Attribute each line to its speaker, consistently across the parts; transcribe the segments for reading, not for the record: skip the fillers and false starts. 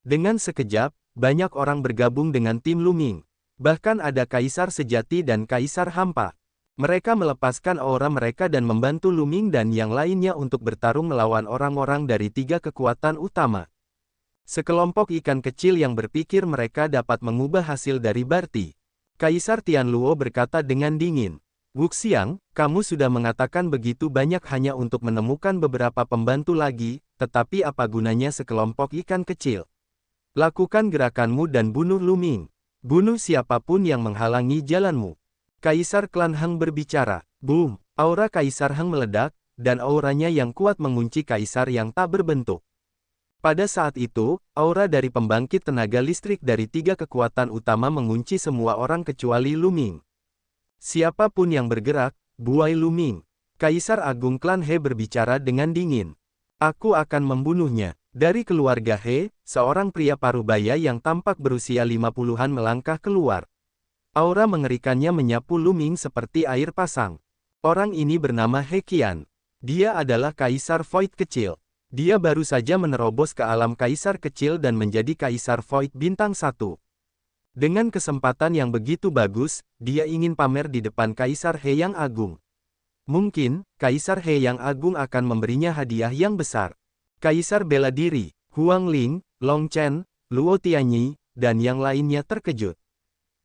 Speaker 1: Dengan sekejap, banyak orang bergabung dengan tim Luming. Bahkan ada kaisar sejati dan kaisar hampa. Mereka melepaskan aura mereka dan membantu Luming dan yang lainnya untuk bertarung melawan orang-orang dari tiga kekuatan utama. Sekelompok ikan kecil yang berpikir mereka dapat mengubah hasil dari Barty. Kaisar Tianluo berkata dengan dingin, "Wuxiang, kamu sudah mengatakan begitu banyak hanya untuk menemukan beberapa pembantu lagi, tetapi apa gunanya sekelompok ikan kecil? Lakukan gerakanmu dan bunuh Luming. Bunuh siapapun yang menghalangi jalanmu." Kaisar klan Heng berbicara. Boom! Aura Kaisar Heng meledak, dan auranya yang kuat mengunci kaisar yang tak berbentuk. Pada saat itu, aura dari pembangkit tenaga listrik dari tiga kekuatan utama mengunci semua orang kecuali Luming. Siapapun yang bergerak, buai Luming. Kaisar Agung klan He berbicara dengan dingin. Aku akan membunuhnya. Dari keluarga He, seorang pria parubaya yang tampak berusia 50-an melangkah keluar. Aura mengerikannya menyapu Luming seperti air pasang. Orang ini bernama He Qian. Dia adalah Kaisar Void kecil. Dia baru saja menerobos ke alam Kaisar kecil dan menjadi Kaisar Void bintang 1. Dengan kesempatan yang begitu bagus, dia ingin pamer di depan Kaisar He yang agung. Mungkin, Kaisar He yang agung akan memberinya hadiah yang besar. Kaisar bela diri, Huang Ling, Long Chen, Luo Tianyi, dan yang lainnya terkejut.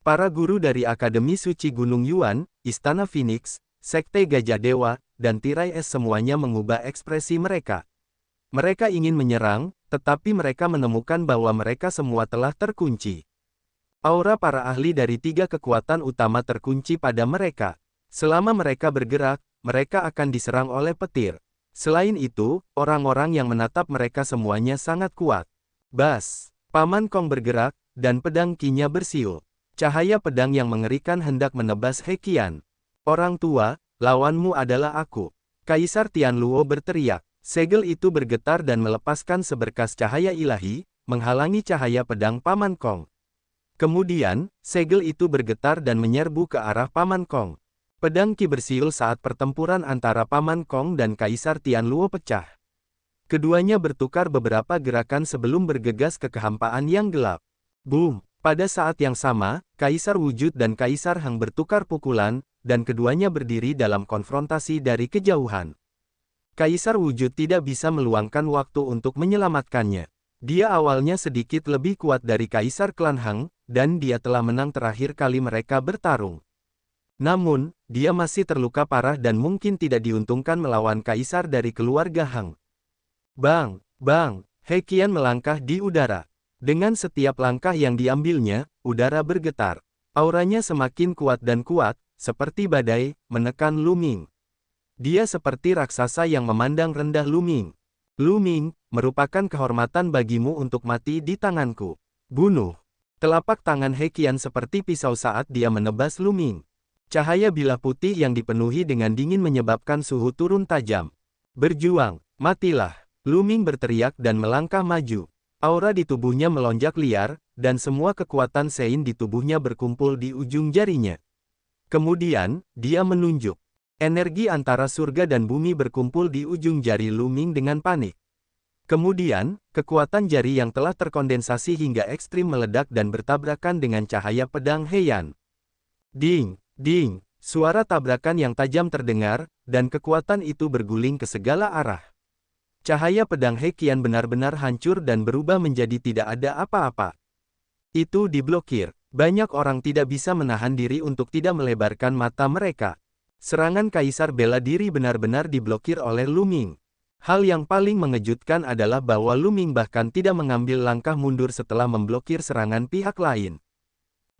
Speaker 1: Para guru dari Akademi Suci Gunung Yuan, Istana Phoenix, Sekte Gajah Dewa, dan Tirai Es semuanya mengubah ekspresi mereka. Mereka ingin menyerang, tetapi mereka menemukan bahwa mereka semua telah terkunci. Aura para ahli dari tiga kekuatan utama terkunci pada mereka. Selama mereka bergerak, mereka akan diserang oleh petir. Selain itu, orang-orang yang menatap mereka semuanya sangat kuat. Bas! Paman Kong bergerak, dan pedang Qi-nya bersiul. Cahaya pedang yang mengerikan hendak menebas He Qian. Orang tua, lawanmu adalah aku. Kaisar Tianluo berteriak. Segel itu bergetar dan melepaskan seberkas cahaya ilahi, menghalangi cahaya pedang Paman Kong. Kemudian, segel itu bergetar dan menyerbu ke arah Paman Kong. Pedang Qi bersiul saat pertempuran antara Paman Kong dan Kaisar Tianluo pecah. Keduanya bertukar beberapa gerakan sebelum bergegas ke kehampaan yang gelap. Boom! Pada saat yang sama, Kaisar Wujud dan Kaisar Heng bertukar pukulan, dan keduanya berdiri dalam konfrontasi dari kejauhan. Kaisar Wujud tidak bisa meluangkan waktu untuk menyelamatkannya. Dia awalnya sedikit lebih kuat dari Kaisar klan Heng, dan dia telah menang terakhir kali mereka bertarung. Namun, dia masih terluka parah dan mungkin tidak diuntungkan melawan Kaisar dari keluarga Heng. Bang! Bang! He Qian melangkah di udara. Dengan setiap langkah yang diambilnya, udara bergetar. Auranya semakin kuat dan kuat, seperti badai, menekan Luming. Dia seperti raksasa yang memandang rendah Luming. Luming, merupakan kehormatan bagimu untuk mati di tanganku. Bunuh. Telapak tangan He Qian seperti pisau saat dia menebas Luming. Cahaya bilah putih yang dipenuhi dengan dingin menyebabkan suhu turun tajam. Berjuang, matilah. Luming berteriak dan melangkah maju. Aura di tubuhnya melonjak liar, dan semua kekuatan Sein di tubuhnya berkumpul di ujung jarinya. Kemudian, dia menunjuk. Energi antara surga dan bumi berkumpul di ujung jari Luming dengan panik. Kemudian, kekuatan jari yang telah terkondensasi hingga ekstrim meledak dan bertabrakan dengan cahaya pedang Heian. Ding! Ding! Suara tabrakan yang tajam terdengar, dan kekuatan itu berguling ke segala arah. Cahaya pedang He Qian benar-benar hancur dan berubah menjadi tidak ada apa-apa. Itu diblokir. Banyak orang tidak bisa menahan diri untuk tidak melebarkan mata mereka. Serangan Kaisar bela diri benar-benar diblokir oleh Luming. Hal yang paling mengejutkan adalah bahwa Luming bahkan tidak mengambil langkah mundur setelah memblokir serangan pihak lain.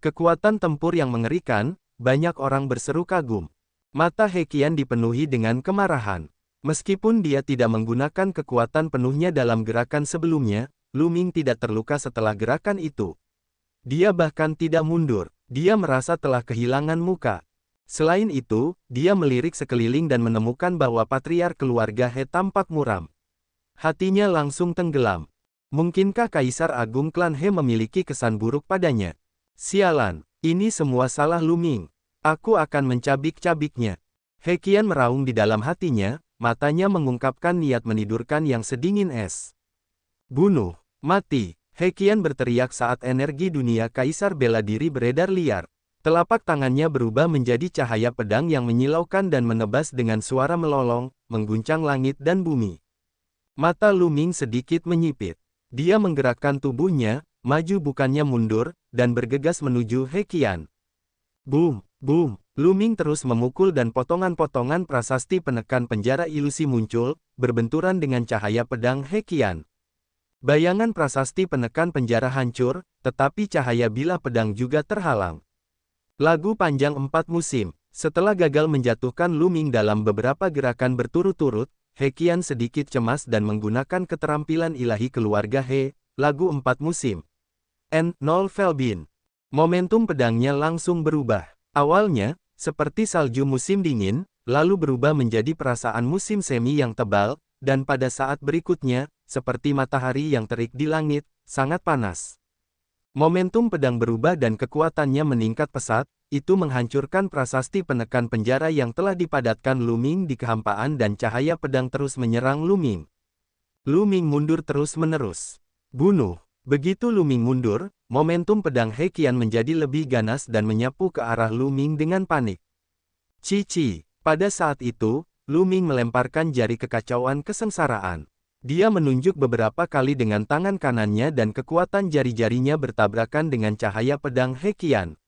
Speaker 1: Kekuatan tempur yang mengerikan, banyak orang berseru kagum. Mata He Qian dipenuhi dengan kemarahan. Meskipun dia tidak menggunakan kekuatan penuhnya dalam gerakan sebelumnya, Luming tidak terluka setelah gerakan itu. Dia bahkan tidak mundur. Dia merasa telah kehilangan muka. Selain itu, dia melirik sekeliling dan menemukan bahwa patriark keluarga He tampak muram. Hatinya langsung tenggelam. Mungkinkah Kaisar Agung klan He memiliki kesan buruk padanya? Sialan, ini semua salah Luming. Aku akan mencabik-cabiknya. He Qian meraung di dalam hatinya, matanya mengungkapkan niat menidurkan yang sedingin es. Bunuh, mati. Heqian berteriak saat energi dunia Kaisar Bela Diri beredar liar. Telapak tangannya berubah menjadi cahaya pedang yang menyilaukan dan menebas dengan suara melolong, mengguncang langit dan bumi. Mata Lu Ming sedikit menyipit. Dia menggerakkan tubuhnya, maju bukannya mundur, dan bergegas menuju Heqian. Boom, boom, Lu Ming terus memukul dan potongan-potongan prasasti penekan penjara ilusi muncul, berbenturan dengan cahaya pedang Heqian. Bayangan prasasti penekan penjara hancur, tetapi cahaya bilah pedang juga terhalang. Lagu panjang 4 musim. Setelah gagal menjatuhkan Lu Ming dalam beberapa gerakan berturut-turut, Heqian sedikit cemas dan menggunakan keterampilan ilahi keluarga He, lagu 4 musim. N0 Felbin. Momentum pedangnya langsung berubah. Awalnya, seperti salju musim dingin, lalu berubah menjadi perasaan musim semi yang tebal, dan pada saat berikutnya, seperti matahari yang terik di langit, sangat panas. Momentum pedang berubah dan kekuatannya meningkat pesat, itu menghancurkan prasasti penekan penjara yang telah dipadatkan Lu Ming di kehampaan dan cahaya pedang terus menyerang Lu Ming. Lu Ming mundur terus-menerus. Bunuh. Begitu Lu Ming mundur, momentum pedang Heqian menjadi lebih ganas dan menyapu ke arah Lu Ming dengan panik. Cici. Pada saat itu, Lu Ming melemparkan jari kekacauan kesengsaraan. Dia menunjuk beberapa kali dengan tangan kanannya dan kekuatan jari-jarinya bertabrakan dengan cahaya pedang Heqian.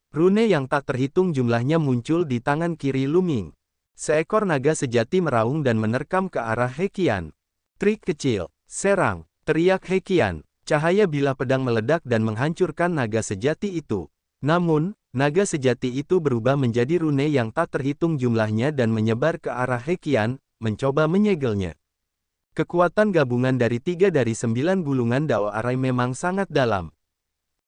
Speaker 1: Rune yang tak terhitung jumlahnya muncul di tangan kiri Lu Ming. Seekor naga sejati meraung dan menerkam ke arah Heqian. Trik kecil, serang, teriak Heqian. Cahaya bilah pedang meledak dan menghancurkan naga sejati itu. Namun, naga sejati itu berubah menjadi rune yang tak terhitung jumlahnya dan menyebar ke arah Heqian, mencoba menyegelnya. Kekuatan gabungan dari 3 dari 9 gulungan Dao Arai memang sangat dalam.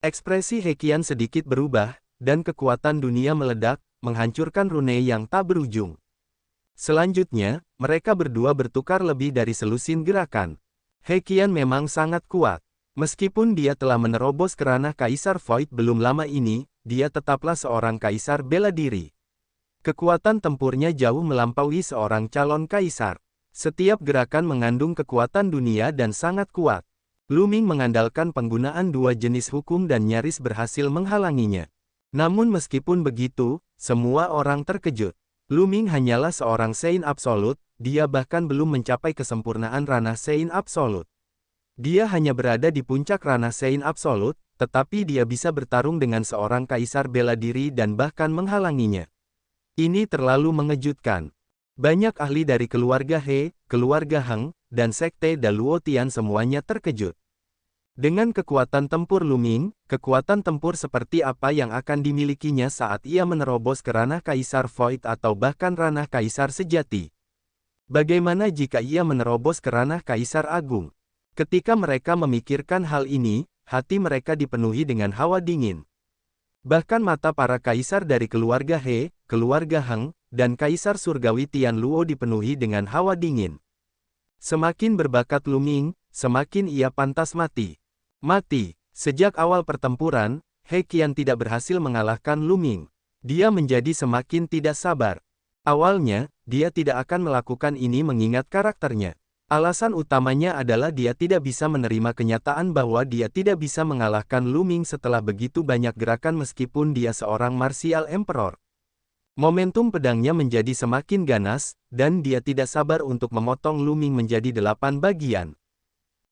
Speaker 1: Ekspresi Heqian sedikit berubah, dan kekuatan dunia meledak, menghancurkan rune yang tak berujung. Selanjutnya, mereka berdua bertukar lebih dari selusin gerakan. Heqian memang sangat kuat. Meskipun dia telah menerobos ke ranah Kaisar Void belum lama ini, dia tetaplah seorang kaisar bela diri. Kekuatan tempurnya jauh melampaui seorang calon kaisar. Setiap gerakan mengandung kekuatan dunia dan sangat kuat. Lu Ming mengandalkan penggunaan 2 jenis hukum dan nyaris berhasil menghalanginya. Namun meskipun begitu, semua orang terkejut. Lu Ming hanyalah seorang Sein Absolut, dia bahkan belum mencapai kesempurnaan ranah Sein Absolut. Dia hanya berada di puncak ranah Sein Absolut, tetapi dia bisa bertarung dengan seorang kaisar bela diri dan bahkan menghalanginya. Ini terlalu mengejutkan. Banyak ahli dari keluarga He, keluarga Heng, dan sekte Daluotian semuanya terkejut. Dengan kekuatan tempur Lu Ming, kekuatan tempur seperti apa yang akan dimilikinya saat ia menerobos ke ranah Kaisar Void atau bahkan ranah Kaisar Sejati? Bagaimana jika ia menerobos ke ranah Kaisar Agung? Ketika mereka memikirkan hal ini, hati mereka dipenuhi dengan hawa dingin. Bahkan mata para kaisar dari keluarga He, keluarga Heng, dan Kaisar Surgawi Tian Luo dipenuhi dengan hawa dingin. Semakin berbakat Lu Ming, semakin ia pantas mati. Mati. Sejak awal pertempuran, Heqian tidak berhasil mengalahkan Lu Ming. Dia menjadi semakin tidak sabar. Awalnya, dia tidak akan melakukan ini mengingat karakternya. Alasan utamanya adalah dia tidak bisa menerima kenyataan bahwa dia tidak bisa mengalahkan Lu Ming setelah begitu banyak gerakan meskipun dia seorang martial emperor. Momentum pedangnya menjadi semakin ganas, dan dia tidak sabar untuk memotong Lu Ming menjadi 8 bagian.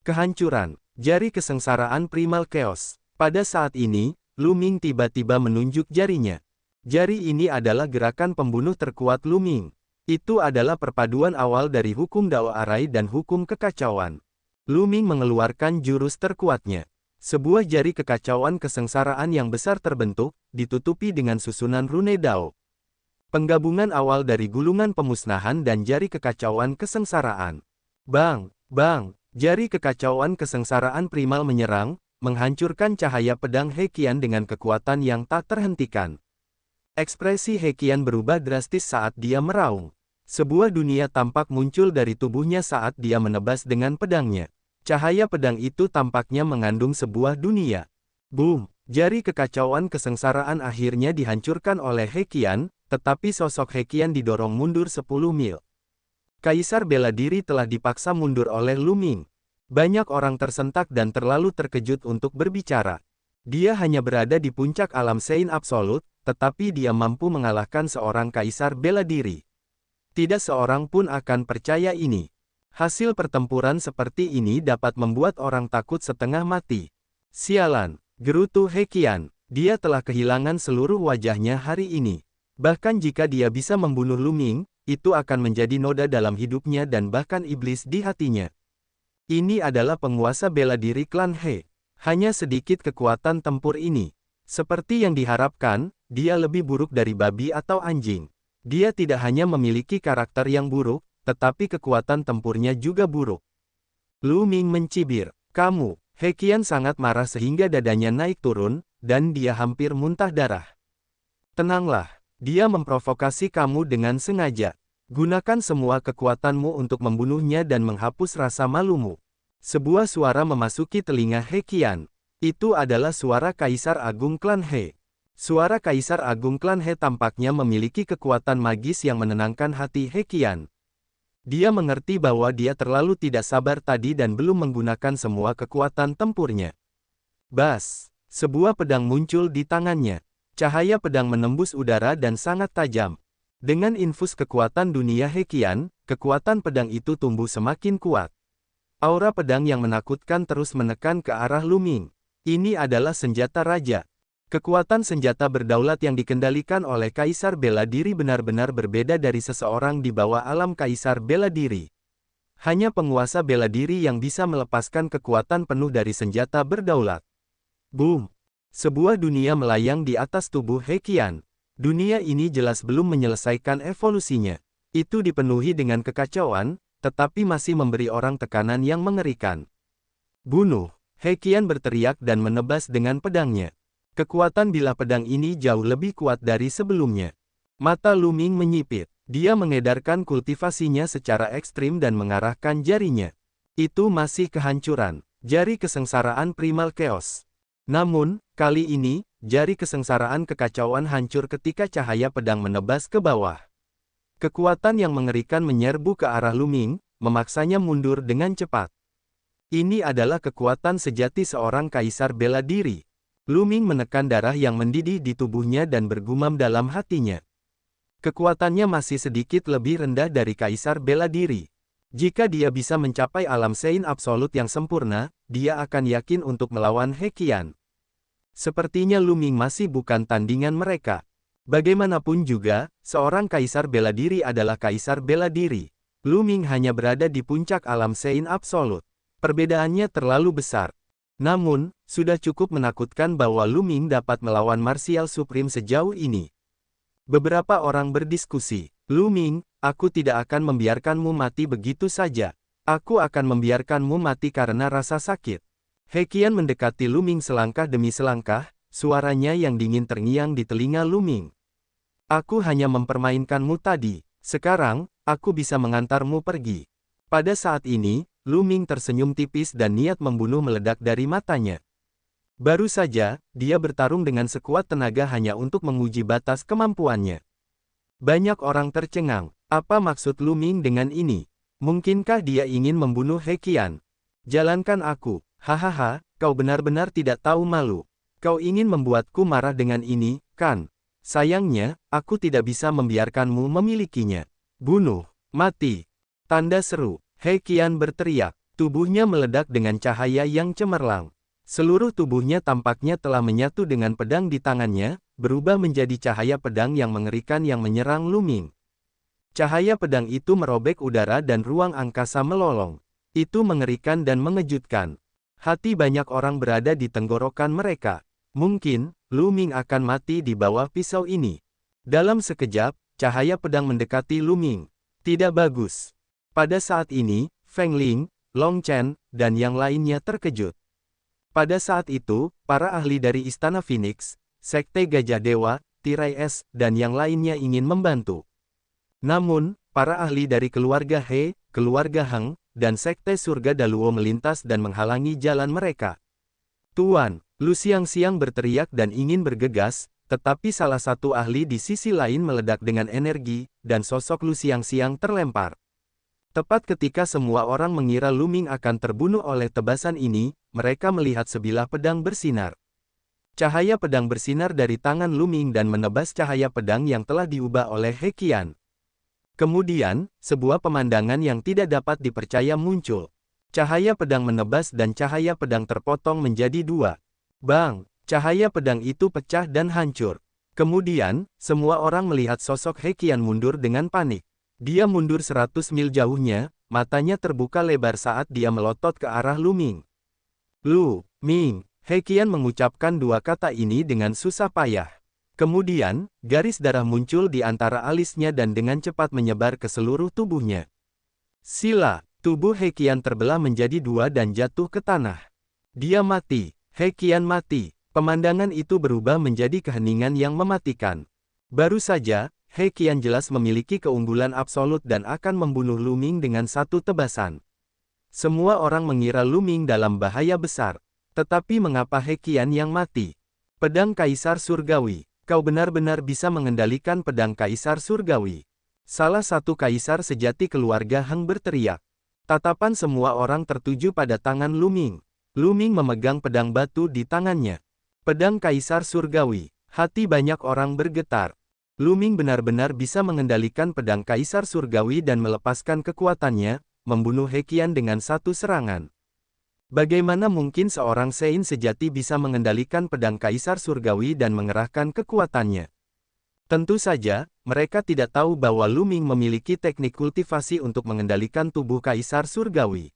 Speaker 1: Kehancuran, jari kesengsaraan primal chaos. Pada saat ini, Lu Ming tiba-tiba menunjuk jarinya. Jari ini adalah gerakan pembunuh terkuat Lu Ming. Itu adalah perpaduan awal dari hukum Dao Arai dan hukum kekacauan. Lu Ming mengeluarkan jurus terkuatnya. Sebuah jari kekacauan kesengsaraan yang besar terbentuk, ditutupi dengan susunan rune Dao. Penggabungan awal dari gulungan pemusnahan dan jari kekacauan kesengsaraan. Bang, bang, jari kekacauan kesengsaraan primal menyerang, menghancurkan cahaya pedang Heqian dengan kekuatan yang tak terhentikan. Ekspresi Heqian berubah drastis saat dia meraung. Sebuah dunia tampak muncul dari tubuhnya saat dia menebas dengan pedangnya. Cahaya pedang itu tampaknya mengandung sebuah dunia. Boom! Jari kekacauan kesengsaraan akhirnya dihancurkan oleh Heqian, tetapi sosok Heqian didorong mundur 10 mil. Kaisar bela diri telah dipaksa mundur oleh Lu Ming. Banyak orang tersentak dan terlalu terkejut untuk berbicara. Dia hanya berada di puncak alam Sein absolut, tetapi dia mampu mengalahkan seorang kaisar bela diri. Tidak seorang pun akan percaya ini. Hasil pertempuran seperti ini dapat membuat orang takut setengah mati. Sialan, gerutu Heqian. Dia telah kehilangan seluruh wajahnya hari ini. Bahkan jika dia bisa membunuh Lu Ming, itu akan menjadi noda dalam hidupnya dan bahkan iblis di hatinya. Ini adalah penguasa bela diri klan He. Hanya sedikit kekuatan tempur ini. Seperti yang diharapkan, dia lebih buruk dari babi atau anjing. Dia tidak hanya memiliki karakter yang buruk, tetapi kekuatan tempurnya juga buruk. Lu Ming mencibir. Kamu, Heqian sangat marah sehingga dadanya naik turun, dan dia hampir muntah darah. Tenanglah, dia memprovokasi kamu dengan sengaja. Gunakan semua kekuatanmu untuk membunuhnya dan menghapus rasa malumu. Sebuah suara memasuki telinga Heqian. Itu adalah suara Kaisar Agung Klan He. Suara Kaisar Agung Klan He tampaknya memiliki kekuatan magis yang menenangkan hati Heqian. Dia mengerti bahwa dia terlalu tidak sabar tadi dan belum menggunakan semua kekuatan tempurnya. Bas! Sebuah pedang muncul di tangannya. Cahaya pedang menembus udara dan sangat tajam. Dengan infus kekuatan dunia Heqian, kekuatan pedang itu tumbuh semakin kuat. Aura pedang yang menakutkan terus menekan ke arah Lu Ming. Ini adalah senjata raja. Kekuatan senjata berdaulat yang dikendalikan oleh Kaisar Bela Diri benar-benar berbeda dari seseorang di bawah alam Kaisar Bela Diri. Hanya penguasa bela diri yang bisa melepaskan kekuatan penuh dari senjata berdaulat. Boom! Sebuah dunia melayang di atas tubuh Heqian. Dunia ini jelas belum menyelesaikan evolusinya. Itu dipenuhi dengan kekacauan, tetapi masih memberi orang tekanan yang mengerikan. Bunuh! Heqian berteriak dan menebas dengan pedangnya. Kekuatan bilah pedang ini jauh lebih kuat dari sebelumnya. Mata Lu Ming menyipit. Dia mengedarkan kultivasinya secara ekstrim dan mengarahkan jarinya. Itu masih kehancuran. Jari kesengsaraan primal chaos. Namun, kali ini, jari kesengsaraan kekacauan hancur ketika cahaya pedang menebas ke bawah. Kekuatan yang mengerikan menyerbu ke arah Lu Ming, memaksanya mundur dengan cepat. Ini adalah kekuatan sejati seorang kaisar bela diri. Lu Ming menekan darah yang mendidih di tubuhnya dan bergumam dalam hatinya. Kekuatannya masih sedikit lebih rendah dari kaisar bela diri. Jika dia bisa mencapai alam Sein absolut yang sempurna, dia akan yakin untuk melawan Heqian. Sepertinya Lu Ming masih bukan tandingan mereka. Bagaimanapun juga, seorang kaisar bela diri adalah kaisar bela diri. Lu Ming hanya berada di puncak alam Sein absolut. Perbedaannya terlalu besar. Namun, sudah cukup menakutkan bahwa Lu Ming dapat melawan Martial Supreme sejauh ini. Beberapa orang berdiskusi. Lu Ming, aku tidak akan membiarkanmu mati begitu saja. Aku akan membiarkanmu mati karena rasa sakit. Heqian mendekati Lu Ming selangkah demi selangkah, suaranya yang dingin terngiang di telinga Lu Ming. Aku hanya mempermainkanmu tadi. Sekarang, aku bisa mengantarmu pergi. Pada saat ini, Lu Ming tersenyum tipis dan niat membunuh meledak dari matanya. Baru saja, dia bertarung dengan sekuat tenaga hanya untuk menguji batas kemampuannya. Banyak orang tercengang. Apa maksud Lu Ming dengan ini? Mungkinkah dia ingin membunuh Heqian? Jalankan aku. Hahaha, kau benar-benar tidak tahu malu. Kau ingin membuatku marah dengan ini, kan? Sayangnya, aku tidak bisa membiarkanmu memilikinya. Bunuh, mati. Tanda seru. Heqian berteriak. Tubuhnya meledak dengan cahaya yang cemerlang. Seluruh tubuhnya tampaknya telah menyatu dengan pedang di tangannya, berubah menjadi cahaya pedang yang mengerikan yang menyerang Lu Ming. Cahaya pedang itu merobek udara dan ruang angkasa melolong. Itu mengerikan dan mengejutkan. Hati banyak orang berada di tenggorokan mereka. Mungkin, Lu Ming akan mati di bawah pisau ini. Dalam sekejap, cahaya pedang mendekati Lu Ming. Tidak bagus. Pada saat ini, Feng Ling, Long Chen, dan yang lainnya terkejut. Pada saat itu, para ahli dari Istana Phoenix, Sekte Gajah Dewa, Tirai Es, dan yang lainnya ingin membantu. Namun, para ahli dari keluarga He, keluarga Heng, dan Sekte Surga Daluo melintas dan menghalangi jalan mereka. Tuan, Lu Xiangxiang berteriak dan ingin bergegas, tetapi salah satu ahli di sisi lain meledak dengan energi, dan sosok Lu Xiangxiang terlempar. Tepat ketika semua orang mengira Lu Ming akan terbunuh oleh tebasan ini, mereka melihat sebilah pedang bersinar. Cahaya pedang bersinar dari tangan Lu Ming dan menebas cahaya pedang yang telah diubah oleh He Qian. Kemudian, sebuah pemandangan yang tidak dapat dipercaya muncul. Cahaya pedang menebas dan cahaya pedang terpotong menjadi dua. Bang! Cahaya pedang itu pecah dan hancur. Kemudian, semua orang melihat sosok He Qian mundur dengan panik. Dia mundur 100 mil jauhnya, matanya terbuka lebar saat dia melotot ke arah Lu Ming. Lu Ming! He Qian mengucapkan dua kata ini dengan susah payah. Kemudian, garis darah muncul di antara alisnya dan dengan cepat menyebar ke seluruh tubuhnya. Sila! Tubuh He Qian terbelah menjadi dua dan jatuh ke tanah. Dia mati. He Qian mati. Pemandangan itu berubah menjadi keheningan yang mematikan. Baru saja, He Qian jelas memiliki keunggulan absolut dan akan membunuh Lu Ming dengan satu tebasan. Semua orang mengira Lu Ming dalam bahaya besar. Tetapi mengapa He Qian yang mati? Pedang Kaisar Surgawi. Kau benar-benar bisa mengendalikan pedang Kaisar Surgawi. Salah satu kaisar sejati keluarga Heng berteriak. Tatapan semua orang tertuju pada tangan Lu Ming. Lu Ming memegang pedang batu di tangannya. Pedang Kaisar Surgawi. Hati banyak orang bergetar. Lu Ming benar-benar bisa mengendalikan pedang Kaisar Surgawi dan melepaskan kekuatannya, membunuh He Qian dengan satu serangan. Bagaimana mungkin seorang Sein sejati bisa mengendalikan pedang Kaisar Surgawi dan mengerahkan kekuatannya? Tentu saja, mereka tidak tahu bahwa Lu Ming memiliki teknik kultivasi untuk mengendalikan tubuh Kaisar Surgawi.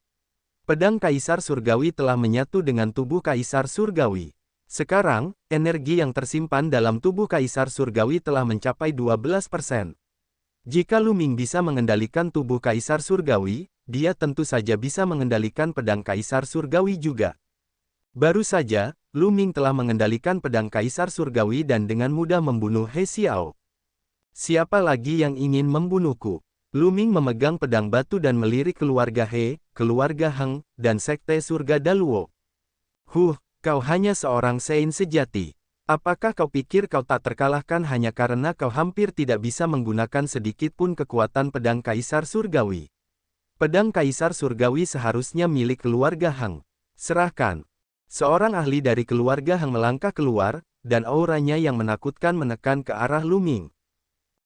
Speaker 1: Pedang Kaisar Surgawi telah menyatu dengan tubuh Kaisar Surgawi. Sekarang, energi yang tersimpan dalam tubuh Kaisar Surgawi telah mencapai 12%. Jika Lu Ming bisa mengendalikan tubuh Kaisar Surgawi, dia tentu saja bisa mengendalikan pedang Kaisar Surgawi juga. Baru saja, Lu Ming telah mengendalikan pedang Kaisar Surgawi dan dengan mudah membunuh He Xiao. Siapa lagi yang ingin membunuhku? Lu Ming memegang pedang batu dan melirik keluarga He, keluarga Heng, dan sekte surga Daluo. Kau hanya seorang Sein sejati. Apakah kau pikir kau tak terkalahkan hanya karena kau hampir tidak bisa menggunakan sedikit pun kekuatan pedang Kaisar Surgawi? Pedang Kaisar Surgawi seharusnya milik keluarga Heng. Serahkan. Seorang ahli dari keluarga Heng melangkah keluar, dan auranya yang menakutkan menekan ke arah Lu Ming.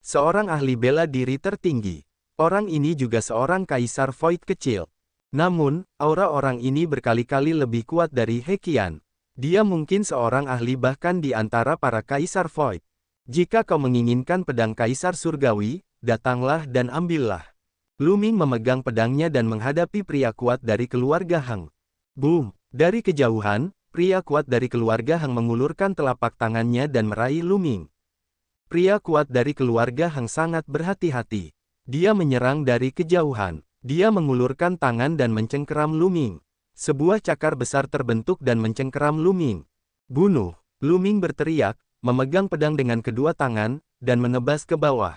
Speaker 1: Seorang ahli bela diri tertinggi. Orang ini juga seorang Kaisar Void kecil. Namun, aura orang ini berkali-kali lebih kuat dari He Qian. Dia mungkin seorang ahli bahkan di antara para Kaisar Void. Jika kau menginginkan pedang Kaisar Surgawi, datanglah dan ambillah. Lu Ming memegang pedangnya dan menghadapi pria kuat dari keluarga Heng. Boom! Dari kejauhan, pria kuat dari keluarga Heng mengulurkan telapak tangannya dan meraih Lu Ming. Pria kuat dari keluarga Heng sangat berhati-hati. Dia menyerang dari kejauhan. Dia mengulurkan tangan dan mencengkeram Lu Ming. Sebuah cakar besar terbentuk dan mencengkeram Lu Ming. Bunuh! Lu Ming berteriak, memegang pedang dengan kedua tangan, dan menebas ke bawah.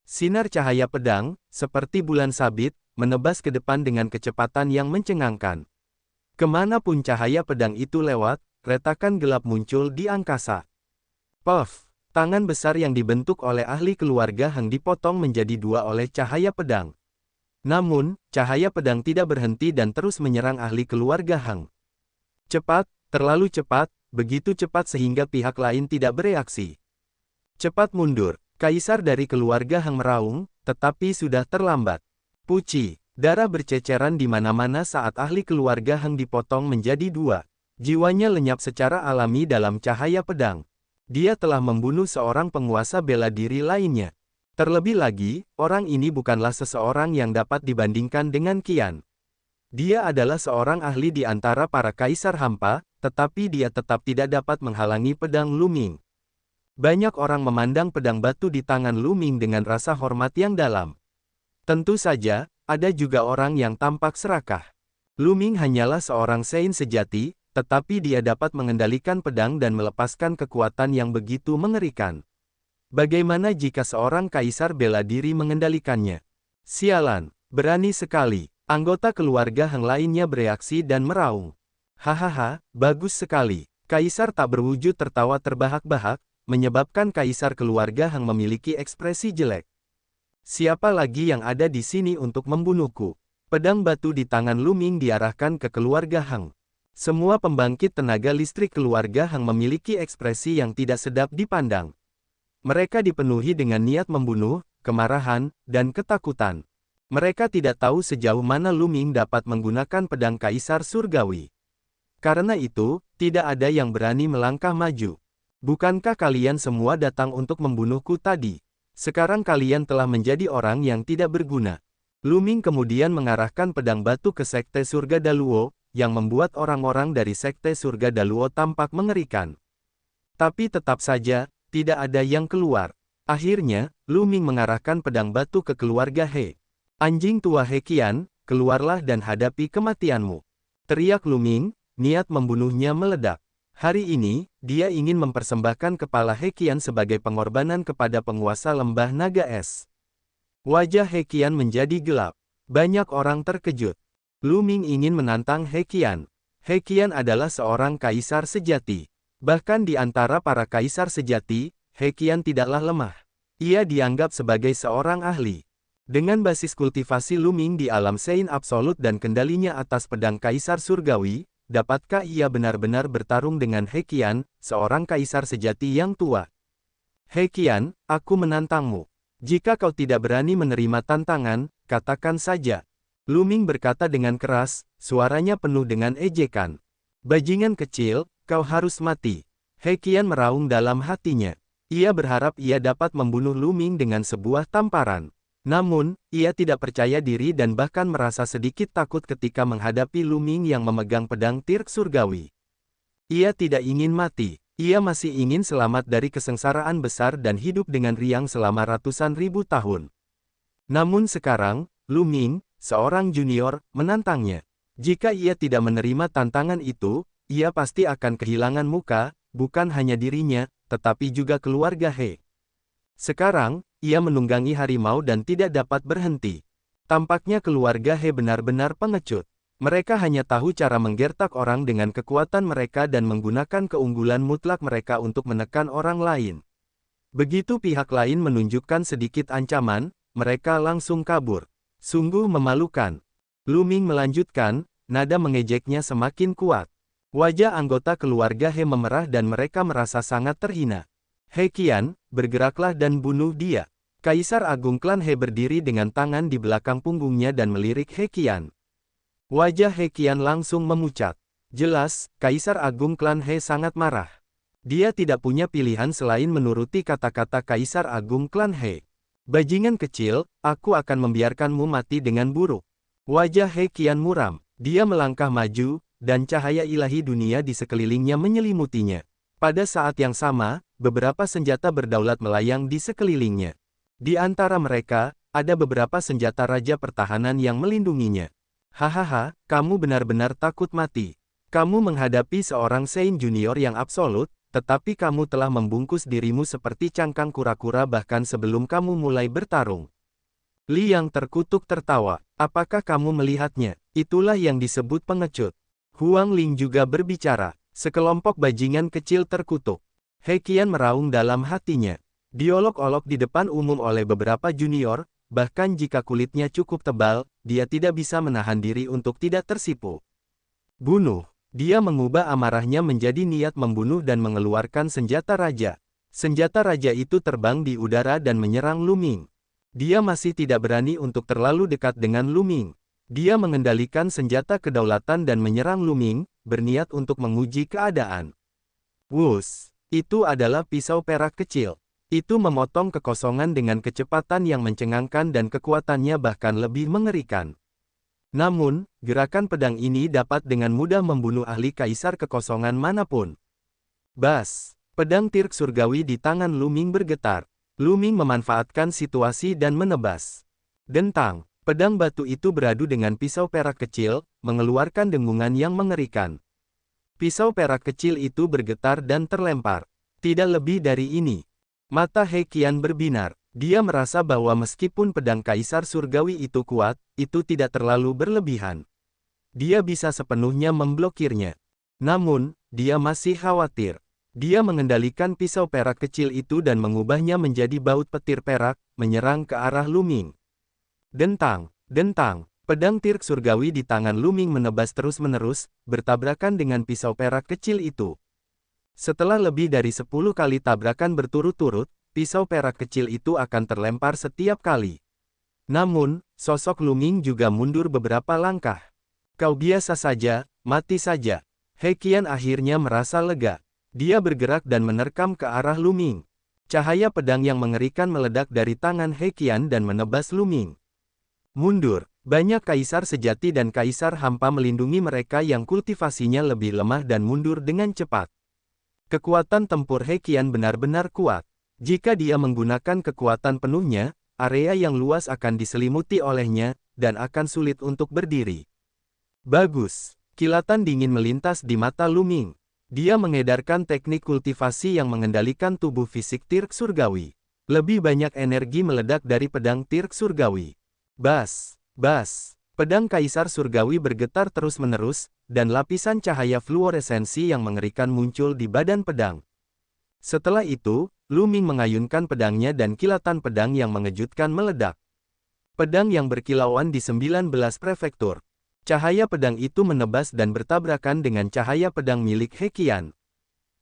Speaker 1: Sinar cahaya pedang, seperti bulan sabit, menebas ke depan dengan kecepatan yang mencengangkan. Kemanapun cahaya pedang itu lewat, retakan gelap muncul di angkasa. Puff! Tangan besar yang dibentuk oleh ahli keluarga Heng dipotong menjadi dua oleh cahaya pedang. Namun, cahaya pedang tidak berhenti dan terus menyerang ahli keluarga Heng. Cepat, terlalu cepat, begitu cepat sehingga pihak lain tidak bereaksi. Cepat mundur, Kaisar dari keluarga Heng meraung, tetapi sudah terlambat. Puci, darah berceceran di mana-mana saat ahli keluarga Heng dipotong menjadi dua. Jiwanya lenyap secara alami dalam cahaya pedang. Dia telah membunuh seorang penguasa bela diri lainnya. Terlebih lagi, orang ini bukanlah seseorang yang dapat dibandingkan dengan Qian. Dia adalah seorang ahli di antara para kaisar hampa, tetapi dia tetap tidak dapat menghalangi pedang Lu Ming. Banyak orang memandang pedang batu di tangan Lu Ming dengan rasa hormat yang dalam. Tentu saja, ada juga orang yang tampak serakah. Lu Ming hanyalah seorang Sein sejati, tetapi dia dapat mengendalikan pedang dan melepaskan kekuatan yang begitu mengerikan. Bagaimana jika seorang kaisar bela diri mengendalikannya? Sialan, berani sekali. Anggota keluarga Heng lainnya bereaksi dan meraung. Hahaha, bagus sekali. Kaisar tak berwujud tertawa terbahak-bahak, menyebabkan kaisar keluarga Heng memiliki ekspresi jelek. Siapa lagi yang ada di sini untuk membunuhku? Pedang batu di tangan Lu Ming diarahkan ke keluarga Hang. Semua pembangkit tenaga listrik keluarga Hang memiliki ekspresi yang tidak sedap dipandang. Mereka dipenuhi dengan niat membunuh, kemarahan, dan ketakutan. Mereka tidak tahu sejauh mana Lu Ming dapat menggunakan pedang Kaisar Surgawi. Karena itu, tidak ada yang berani melangkah maju. Bukankah kalian semua datang untuk membunuhku tadi? Sekarang kalian telah menjadi orang yang tidak berguna. Lu Ming kemudian mengarahkan pedang batu ke Sekte Surga Daluo, yang membuat orang-orang dari Sekte Surga Daluo tampak mengerikan. Tapi tetap saja, tidak ada yang keluar. Akhirnya, Lu Ming mengarahkan pedang batu ke keluarga He. Anjing tua He Qian, keluarlah dan hadapi kematianmu. Teriak Lu Ming, niat membunuhnya meledak. Hari ini, dia ingin mempersembahkan kepala He Qian sebagai pengorbanan kepada penguasa lembah naga es. Wajah He Qian menjadi gelap. Banyak orang terkejut. Lu Ming ingin menantang He Qian. He Qian adalah seorang kaisar sejati. Bahkan di antara para kaisar sejati, He Qian tidaklah lemah. Ia dianggap sebagai seorang ahli. Dengan basis kultivasi Lu Ming di alam Sein absolut dan kendalinya atas pedang Kaisar Surgawi, dapatkah ia benar-benar bertarung dengan He Qian, seorang kaisar sejati yang tua? He Qian, aku menantangmu. Jika kau tidak berani menerima tantangan, katakan saja. Lu Ming berkata dengan keras, suaranya penuh dengan ejekan. Bajingan kecil, kau harus mati. He Qian meraung dalam hatinya. Ia berharap ia dapat membunuh Lu Ming dengan sebuah tamparan. Namun, ia tidak percaya diri dan bahkan merasa sedikit takut ketika menghadapi Lu Ming yang memegang pedang Tirk Surgawi. Ia tidak ingin mati. Ia masih ingin selamat dari kesengsaraan besar dan hidup dengan riang selama ratusan ribu tahun. Namun sekarang, Lu Ming, seorang junior, menantangnya. Jika ia tidak menerima tantangan itu, ia pasti akan kehilangan muka, bukan hanya dirinya, tetapi juga keluarga He. Sekarang, ia menunggangi harimau dan tidak dapat berhenti. Tampaknya keluarga He benar-benar pengecut. Mereka hanya tahu cara menggertak orang dengan kekuatan mereka dan menggunakan keunggulan mutlak mereka untuk menekan orang lain. Begitu pihak lain menunjukkan sedikit ancaman, mereka langsung kabur. Sungguh memalukan. Lu Ming melanjutkan, nada mengejeknya semakin kuat. Wajah anggota keluarga He memerah dan mereka merasa sangat terhina. He Qian, bergeraklah dan bunuh dia. Kaisar Agung Klan He berdiri dengan tangan di belakang punggungnya dan melirik He Qian. Wajah He Qian langsung memucat. Jelas, Kaisar Agung Klan He sangat marah. Dia tidak punya pilihan selain menuruti kata-kata Kaisar Agung Klan He. Bajingan kecil, aku akan membiarkanmu mati dengan buruk. Wajah He Qian muram. Dia melangkah maju, dan cahaya ilahi dunia di sekelilingnya menyelimutinya. Pada saat yang sama, beberapa senjata berdaulat melayang di sekelilingnya. Di antara mereka, ada beberapa senjata raja pertahanan yang melindunginya. Hahaha, kamu benar-benar takut mati. Kamu menghadapi seorang Sein Junior yang absolut, tetapi kamu telah membungkus dirimu seperti cangkang kura-kura bahkan sebelum kamu mulai bertarung. Li yang terkutuk tertawa. Apakah kamu melihatnya? Itulah yang disebut pengecut. Huang Ling juga berbicara. Sekelompok bajingan kecil terkutuk. He Qian meraung dalam hatinya. Diolok-olok di depan umum oleh beberapa junior, bahkan jika kulitnya cukup tebal, dia tidak bisa menahan diri untuk tidak tersipu. Bunuh. Dia mengubah amarahnya menjadi niat membunuh dan mengeluarkan senjata raja. Senjata raja itu terbang di udara dan menyerang Lu Ming. Dia masih tidak berani untuk terlalu dekat dengan Lu Ming. Dia mengendalikan senjata kedaulatan dan menyerang Lu Ming, berniat untuk menguji keadaan. Wus! Itu adalah pisau perak kecil. Itu memotong kekosongan dengan kecepatan yang mencengangkan dan kekuatannya bahkan lebih mengerikan. Namun, gerakan pedang ini dapat dengan mudah membunuh ahli kaisar kekosongan manapun. Bas! Pedang Tirk Surgawi di tangan Lu Ming bergetar. Lu Ming memanfaatkan situasi dan menebas. Dentang! Pedang batu itu beradu dengan pisau perak kecil, mengeluarkan dengungan yang mengerikan. Pisau perak kecil itu bergetar dan terlempar. Tidak lebih dari ini. Mata He Qian berbinar. Dia merasa bahwa meskipun pedang Kaisar Surgawi itu kuat, itu tidak terlalu berlebihan. Dia bisa sepenuhnya memblokirnya. Namun, dia masih khawatir. Dia mengendalikan pisau perak kecil itu dan mengubahnya menjadi baut petir perak, menyerang ke arah Lu Ming. Dentang, dentang, pedang tirk surgawi di tangan Lu Ming menebas terus-menerus, bertabrakan dengan pisau perak kecil itu. Setelah lebih dari 10 kali tabrakan berturut-turut, pisau perak kecil itu akan terlempar setiap kali. Namun, sosok Lu Ming juga mundur beberapa langkah. Kau biasa saja, mati saja. He Qian akhirnya merasa lega. Dia bergerak dan menerkam ke arah Lu Ming. Cahaya pedang yang mengerikan meledak dari tangan He Qian dan menebas Lu Ming. Mundur, banyak kaisar sejati dan kaisar hampa melindungi mereka yang kultivasinya lebih lemah dan mundur dengan cepat. Kekuatan tempur He Qian benar-benar kuat. Jika dia menggunakan kekuatan penuhnya, area yang luas akan diselimuti olehnya, dan akan sulit untuk berdiri. Bagus. Kilatan dingin melintas di mata Lu Ming. Dia mengedarkan teknik kultivasi yang mengendalikan tubuh fisik tirk surgawi. Lebih banyak energi meledak dari pedang tirk surgawi. Bas, bas. Pedang kaisar surgawi bergetar terus-menerus, dan lapisan cahaya fluoresensi yang mengerikan muncul di badan pedang. Setelah itu, Lu Ming mengayunkan pedangnya dan kilatan pedang yang mengejutkan meledak. Pedang yang berkilauan di 19 prefektur. Cahaya pedang itu menebas dan bertabrakan dengan cahaya pedang milik He Qian.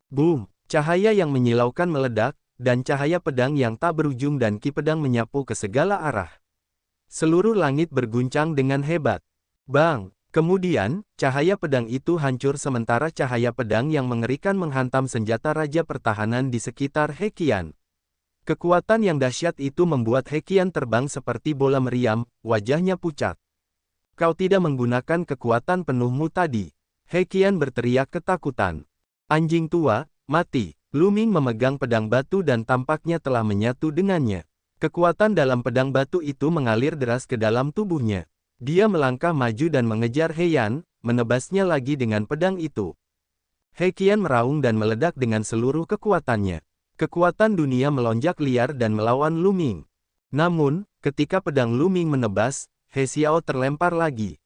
Speaker 1: Boom! Cahaya yang menyilaukan meledak, dan cahaya pedang yang tak berujung dan ki pedang menyapu ke segala arah. Seluruh langit berguncang dengan hebat. Bang! Kemudian, cahaya pedang itu hancur sementara cahaya pedang yang mengerikan menghantam senjata Raja Pertahanan di sekitar He Qian. Kekuatan yang dahsyat itu membuat He Qian terbang seperti bola meriam, wajahnya pucat. Kau tidak menggunakan kekuatan penuhmu tadi. He Qian berteriak ketakutan. Anjing tua, mati. Lu Ming memegang pedang batu dan tampaknya telah menyatu dengannya. Kekuatan dalam pedang batu itu mengalir deras ke dalam tubuhnya. Dia melangkah maju dan mengejar He Yan, menebasnya lagi dengan pedang itu. He Qian meraung dan meledak dengan seluruh kekuatannya. Kekuatan dunia melonjak liar dan melawan Lu Ming. Namun, ketika pedang Lu Ming menebas, He Xiao terlempar lagi.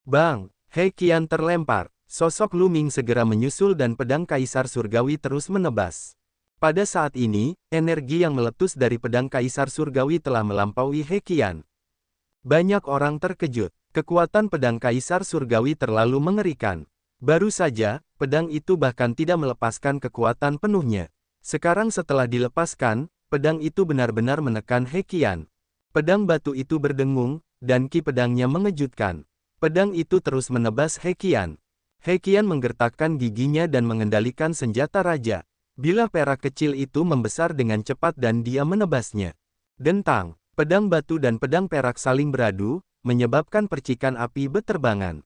Speaker 1: Bang! He Qian terlempar. Sosok Lu Ming segera menyusul dan pedang kaisar surgawi terus menebas. Pada saat ini, energi yang meletus dari pedang kaisar surgawi telah melampaui He Qian. Banyak orang terkejut. Kekuatan pedang kaisar surgawi terlalu mengerikan. Baru saja, pedang itu bahkan tidak melepaskan kekuatan penuhnya. Sekarang setelah dilepaskan, pedang itu benar-benar menekan He Qian. Pedang batu itu berdengung, dan ki pedangnya mengejutkan. Pedang itu terus menebas He Qian. He Qian menggertakkan giginya dan mengendalikan senjata raja. Bilah perak kecil itu membesar dengan cepat dan dia menebasnya. Dentang, pedang batu dan pedang perak saling beradu, menyebabkan percikan api beterbangan.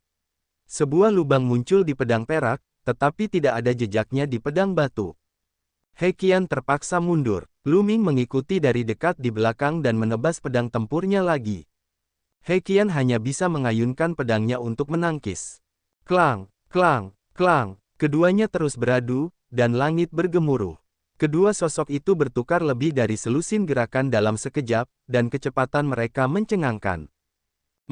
Speaker 1: Sebuah lubang muncul di pedang perak, tetapi tidak ada jejaknya di pedang batu. He Qian terpaksa mundur. Lu Ming mengikuti dari dekat di belakang dan menebas pedang tempurnya lagi. He Qian hanya bisa mengayunkan pedangnya untuk menangkis. Klang, klang, klang, keduanya terus beradu, dan langit bergemuruh. Kedua sosok itu bertukar lebih dari selusin gerakan dalam sekejap, dan kecepatan mereka mencengangkan.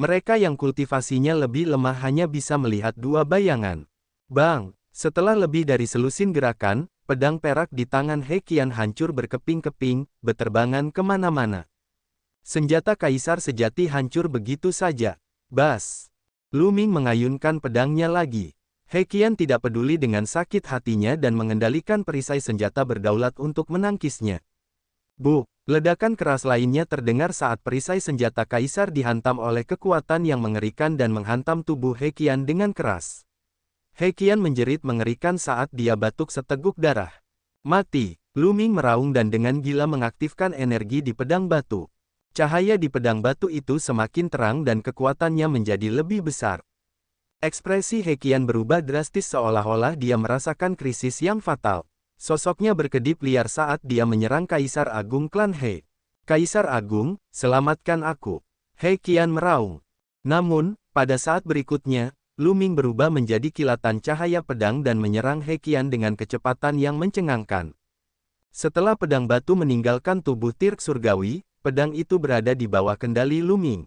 Speaker 1: Mereka yang kultivasinya lebih lemah hanya bisa melihat dua bayangan. Bang! Setelah lebih dari selusin gerakan, pedang perak di tangan He Qian hancur berkeping-keping, beterbangan kemana-mana. Senjata kaisar sejati hancur begitu saja. Bas! Lu Ming mengayunkan pedangnya lagi. He Qian tidak peduli dengan sakit hatinya dan mengendalikan perisai senjata berdaulat untuk menangkisnya. Bu! Ledakan keras lainnya terdengar saat perisai senjata kaisar dihantam oleh kekuatan yang mengerikan dan menghantam tubuh He Qian dengan keras. He Qian menjerit mengerikan saat dia batuk seteguk darah. Mati! Lu Ming meraung dan dengan gila mengaktifkan energi di pedang batu. Cahaya di pedang batu itu semakin terang dan kekuatannya menjadi lebih besar. Ekspresi He Qian berubah drastis seolah-olah dia merasakan krisis yang fatal. Sosoknya berkedip liar saat dia menyerang Kaisar Agung klan He. Kaisar Agung, selamatkan aku. He Qian meraung. Namun, pada saat berikutnya, Lu Ming berubah menjadi kilatan cahaya pedang dan menyerang He Qian dengan kecepatan yang mencengangkan. Setelah pedang batu meninggalkan tubuh tirk surgawi, pedang itu berada di bawah kendali Lu Ming.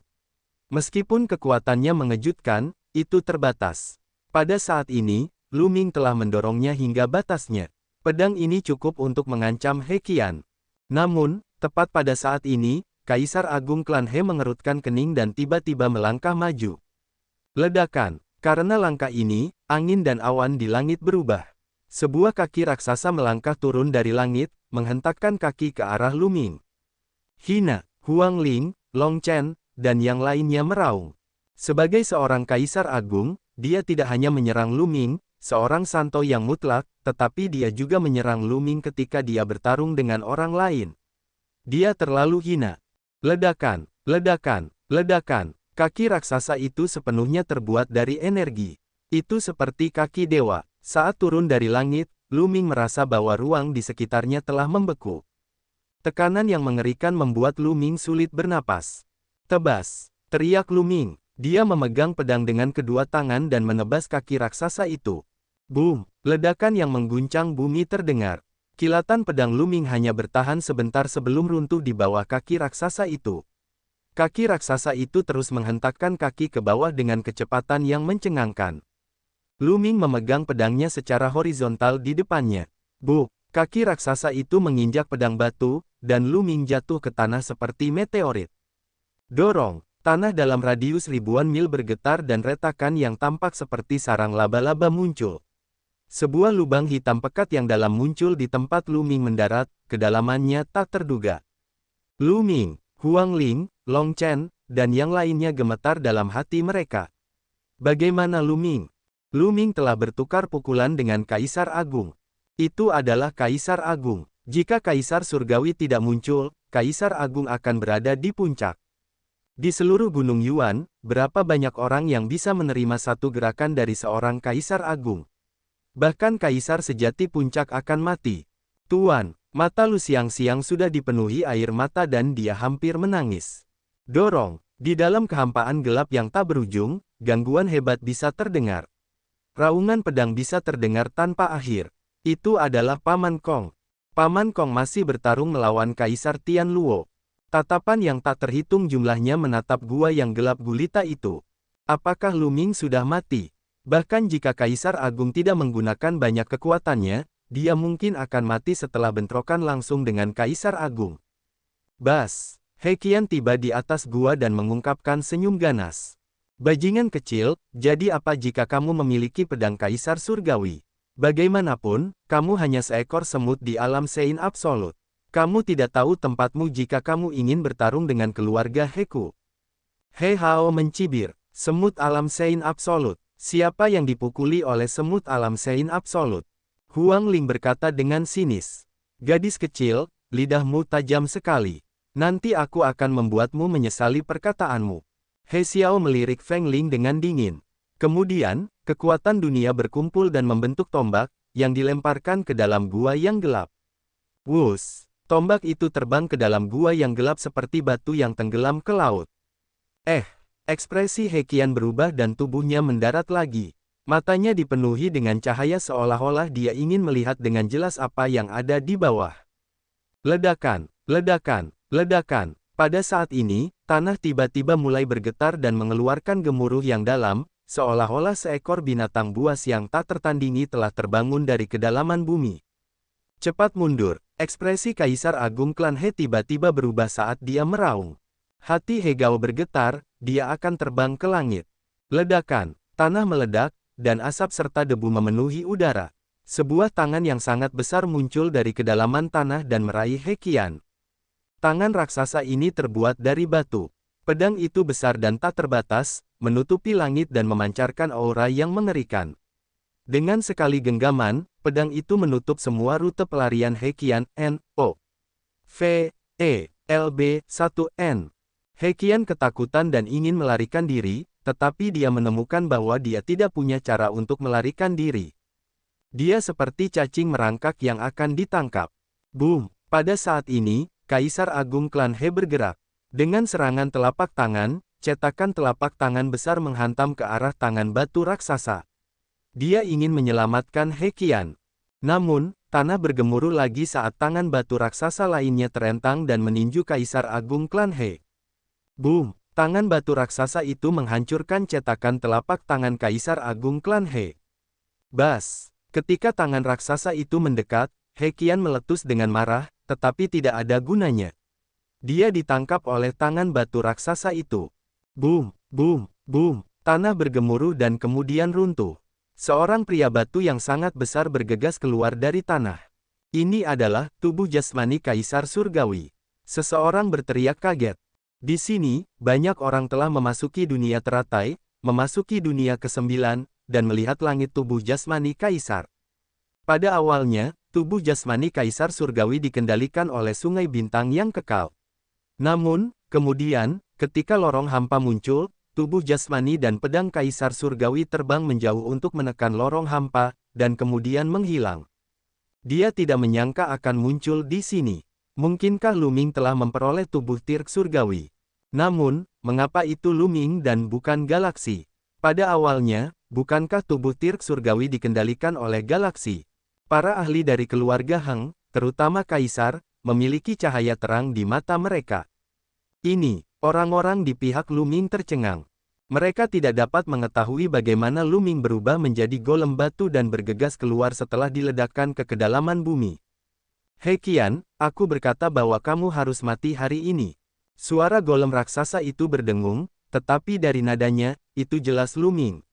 Speaker 1: Meskipun kekuatannya mengejutkan, itu terbatas. Pada saat ini, Lu Ming telah mendorongnya hingga batasnya. Pedang ini cukup untuk mengancam He Qian. Namun, tepat pada saat ini, Kaisar Agung Klan He mengerutkan kening dan tiba-tiba melangkah maju. Ledakan. Karena langkah ini, angin dan awan di langit berubah. Sebuah kaki raksasa melangkah turun dari langit, menghentakkan kaki ke arah Lu Ming. Hina, Huang Ling, Long Chen, dan yang lainnya meraung. Sebagai seorang Kaisar Agung, dia tidak hanya menyerang Lu Ming, seorang santo yang mutlak, tetapi dia juga menyerang Lu Ming ketika dia bertarung dengan orang lain. Dia terlalu hina. Ledakan, ledakan, ledakan. Kaki raksasa itu sepenuhnya terbuat dari energi. Itu seperti kaki dewa. Saat turun dari langit, Lu Ming merasa bahwa ruang di sekitarnya telah membeku. Tekanan yang mengerikan membuat Lu Ming sulit bernapas. Tebas, teriak Lu Ming. Dia memegang pedang dengan kedua tangan dan menebas kaki raksasa itu. Boom! Ledakan yang mengguncang bumi terdengar. Kilatan pedang Lu Ming hanya bertahan sebentar sebelum runtuh di bawah kaki raksasa itu. Kaki raksasa itu terus menghentakkan kaki ke bawah dengan kecepatan yang mencengangkan. Lu Ming memegang pedangnya secara horizontal di depannya. Bu! Kaki raksasa itu menginjak pedang batu, dan Lu Ming jatuh ke tanah seperti meteorit. Dorong! Tanah dalam radius ribuan mil bergetar dan retakan yang tampak seperti sarang laba-laba muncul. Sebuah lubang hitam pekat yang dalam muncul di tempat Lu Ming mendarat, kedalamannya tak terduga. Lu Ming, Huang Ling, Long Chen, dan yang lainnya gemetar dalam hati mereka. Bagaimana Lu Ming? Lu Ming telah bertukar pukulan dengan Kaisar Agung. Itu adalah Kaisar Agung. Jika Kaisar Surgawi tidak muncul, Kaisar Agung akan berada di puncak. Di seluruh Gunung Yuan, berapa banyak orang yang bisa menerima satu gerakan dari seorang Kaisar Agung? Bahkan Kaisar sejati puncak akan mati. Tuan, mata Lu siang-siang sudah dipenuhi air mata dan dia hampir menangis. Dorong, di dalam kehampaan gelap yang tak berujung, gangguan hebat bisa terdengar. Raungan pedang bisa terdengar tanpa akhir. Itu adalah Paman Kong. Paman Kong masih bertarung melawan Kaisar Tian Luo. Tatapan yang tak terhitung jumlahnya menatap gua yang gelap gulita itu. Apakah Lu Ming sudah mati? Bahkan jika Kaisar Agung tidak menggunakan banyak kekuatannya, dia mungkin akan mati setelah bentrokan langsung dengan Kaisar Agung. Bas! He Qian tiba di atas gua dan mengungkapkan senyum ganas. Bajingan kecil, jadi apa jika kamu memiliki pedang Kaisar Surgawi? Bagaimanapun, kamu hanya seekor semut di alam Sein Absolut. Kamu tidak tahu tempatmu jika kamu ingin bertarung dengan keluarga Heku. He Hao mencibir. Semut alam Sein Absolut. Siapa yang dipukuli oleh semut alam Sein Absolut? Huang Ling berkata dengan sinis. Gadis kecil, lidahmu tajam sekali. Nanti aku akan membuatmu menyesali perkataanmu. He Xiao melirik Feng Ling dengan dingin. Kemudian, kekuatan dunia berkumpul dan membentuk tombak, yang dilemparkan ke dalam gua yang gelap. Wus! Tombak itu terbang ke dalam gua yang gelap seperti batu yang tenggelam ke laut. Ekspresi He Qian berubah dan tubuhnya mendarat lagi. Matanya dipenuhi dengan cahaya seolah-olah dia ingin melihat dengan jelas apa yang ada di bawah. Ledakan, ledakan, ledakan. Pada saat ini, tanah tiba-tiba mulai bergetar dan mengeluarkan gemuruh yang dalam, seolah-olah seekor binatang buas yang tak tertandingi telah terbangun dari kedalaman bumi. Cepat mundur. Ekspresi Kaisar Agung Klan He tiba-tiba berubah saat dia meraung. Hati He Gao bergetar, dia akan terbang ke langit. Ledakan, tanah meledak, dan asap serta debu memenuhi udara. Sebuah tangan yang sangat besar muncul dari kedalaman tanah dan meraih He Qian. Tangan raksasa ini terbuat dari batu. Pedang itu besar dan tak terbatas, menutupi langit dan memancarkan aura yang mengerikan. Dengan sekali genggaman, pedang itu menutup semua rute pelarian He Qian, N.O. V. E. LB 1N. He Qian ketakutan dan ingin melarikan diri, tetapi dia menemukan bahwa dia tidak punya cara untuk melarikan diri. Dia seperti cacing merangkak yang akan ditangkap. Boom! Pada saat ini, Kaisar Agung Klan He bergerak. Dengan serangan telapak tangan, cetakan telapak tangan besar menghantam ke arah tangan batu raksasa. Dia ingin menyelamatkan He Qian. Namun, tanah bergemuruh lagi saat tangan batu raksasa lainnya terentang dan meninju Kaisar Agung Klan He. Boom! Tangan batu raksasa itu menghancurkan cetakan telapak tangan Kaisar Agung Klan He. Bas! Ketika tangan raksasa itu mendekat, He Qian meletus dengan marah, tetapi tidak ada gunanya. Dia ditangkap oleh tangan batu raksasa itu. Boom, boom, boom, tanah bergemuruh dan kemudian runtuh. Seorang pria batu yang sangat besar bergegas keluar dari tanah. Ini adalah tubuh jasmani Kaisar Surgawi. Seseorang berteriak kaget. Di sini, banyak orang telah memasuki dunia teratai, memasuki dunia ke-9, dan melihat langit tubuh jasmani Kaisar. Pada awalnya, tubuh jasmani Kaisar Surgawi dikendalikan oleh sungai bintang yang kekal. Namun, kemudian, ketika lorong hampa muncul, tubuh jasmani dan pedang Kaisar Surgawi terbang menjauh untuk menekan lorong hampa, dan kemudian menghilang. Dia tidak menyangka akan muncul di sini. Mungkinkah Lu Ming telah memperoleh tubuh Tirk Surgawi? Namun, mengapa itu Lu Ming dan bukan galaksi? Pada awalnya, bukankah tubuh Tirk Surgawi dikendalikan oleh galaksi? Para ahli dari keluarga Heng, terutama Kaisar, memiliki cahaya terang di mata mereka. Ini, orang-orang di pihak Lu Ming tercengang. Mereka tidak dapat mengetahui bagaimana Lu Ming berubah menjadi golem batu dan bergegas keluar setelah diledakkan ke kedalaman bumi. He Qian, aku berkata bahwa kamu harus mati hari ini. Suara golem raksasa itu berdengung, tetapi dari nadanya, itu jelas Lu Ming.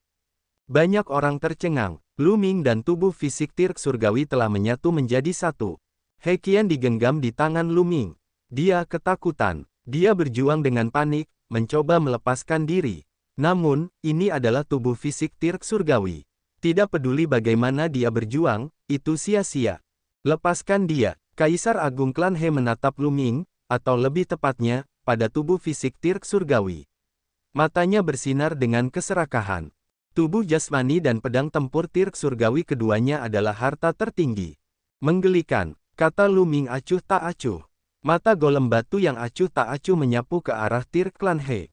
Speaker 1: Banyak orang tercengang. Lu Ming dan tubuh fisik Tirk Surgawi telah menyatu menjadi satu. He Qian digenggam di tangan Lu Ming. Dia ketakutan. Dia berjuang dengan panik, mencoba melepaskan diri. Namun, ini adalah tubuh fisik Tirk Surgawi. Tidak peduli bagaimana dia berjuang, itu sia-sia. Lepaskan dia. Kaisar Agung Klan He menatap Lu Ming, atau lebih tepatnya, pada tubuh fisik Tirk Surgawi. Matanya bersinar dengan keserakahan. Tubuh jasmani dan pedang tempur Tirk Surgawi keduanya adalah harta tertinggi. Menggelikan, kata Lu Ming acuh tak acuh. Mata golem batu yang acuh tak acuh menyapu ke arah Tirk Klan He.